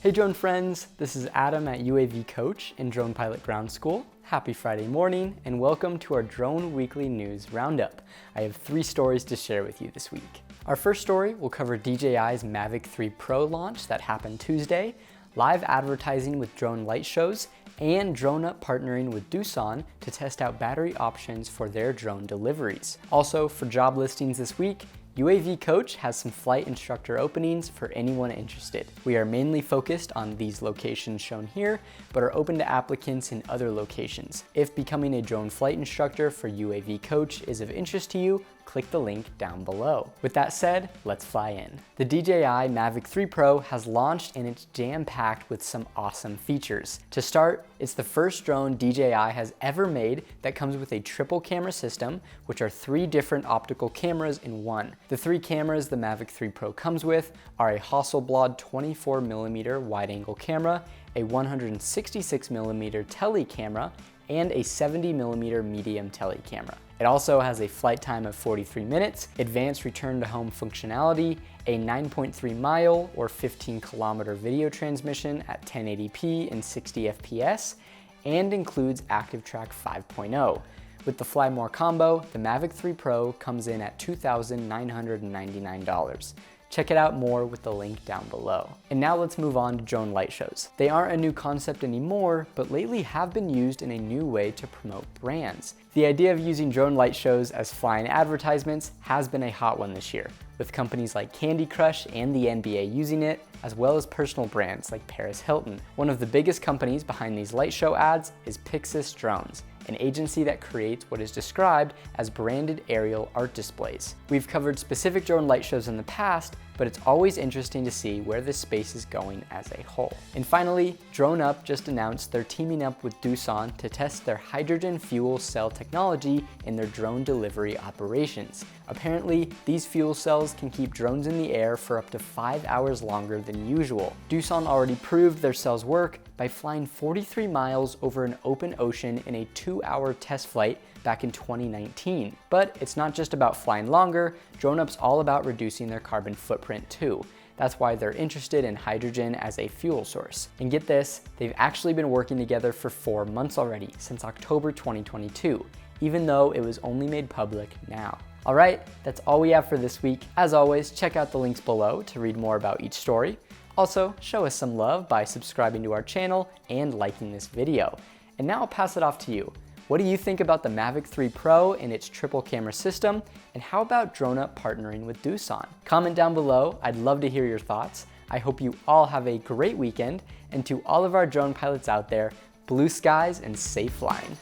Hey drone friends, this is Adam at UAV Coach and Drone Pilot Ground School. Happy Friday morning and welcome to our Drone Weekly News Roundup. I have 3 stories to share with you this week. Our first story will cover DJI's Mavic 3 Pro launch that happened Tuesday, live advertising with drone light shows, and DroneUp partnering with Doosan to test out battery options for their drone deliveries. Also, for job listings this week, UAV Coach has some flight instructor openings for anyone interested. We are mainly focused on these locations shown here, but are open to applicants in other locations. If becoming a drone flight instructor for UAV Coach is of interest to you, click the link down below. With that said, let's fly in. The DJI Mavic 3 Pro has launched and it's jam-packed with some awesome features. To start, it's the first drone DJI has ever made that comes with a triple camera system, which are 3 different optical cameras in one. The 3 cameras the Mavic 3 Pro comes with are a Hasselblad 24mm wide-angle camera, a 166mm tele camera, and a 70mm medium tele camera. It also has a flight time of 43 minutes, advanced return to home functionality, a 9.3 mile or 15 kilometer video transmission at 1080p and 60 FPS, and includes ActiveTrack 5.0. With the Fly More combo, the Mavic 3 Pro comes in at $2,999. Check it out more with the link down below. And now let's move on to drone light shows. They aren't a new concept anymore, but lately have been used in a new way to promote brands. The idea of using drone light shows as flying advertisements has been a hot one this year, with companies like Candy Crush and the NBA using it, as well as personal brands like Paris Hilton. One of the biggest companies behind these light show ads is Pixis Drones, an agency that creates what is described as branded aerial art displays. We've covered specific drone light shows in the past, but it's always interesting to see where this space is going as a whole. And finally, DroneUp just announced they're teaming up with Doosan to test their hydrogen fuel cell technology in their drone delivery operations. Apparently, these fuel cells can keep drones in the air for up to 5 hours longer than usual. Doosan already proved their cells work by flying 43 miles over an open ocean in a 2-hour test flight back in 2019. But it's not just about flying longer, DroneUp's all about reducing their carbon footprint too. That's why they're interested in hydrogen as a fuel source. And get this, they've actually been working together for 4 months already, since October 2022, even though it was only made public now. All right, that's all we have for this week. As always, check out the links below to read more about each story. Also, show us some love by subscribing to our channel and liking this video. And now I'll pass it off to you. What do you think about the Mavic 3 Pro and its triple camera system? And how about DroneUp partnering with Doosan? Comment down below, I'd love to hear your thoughts. I hope you all have a great weekend, and to all of our drone pilots out there, blue skies and safe flying.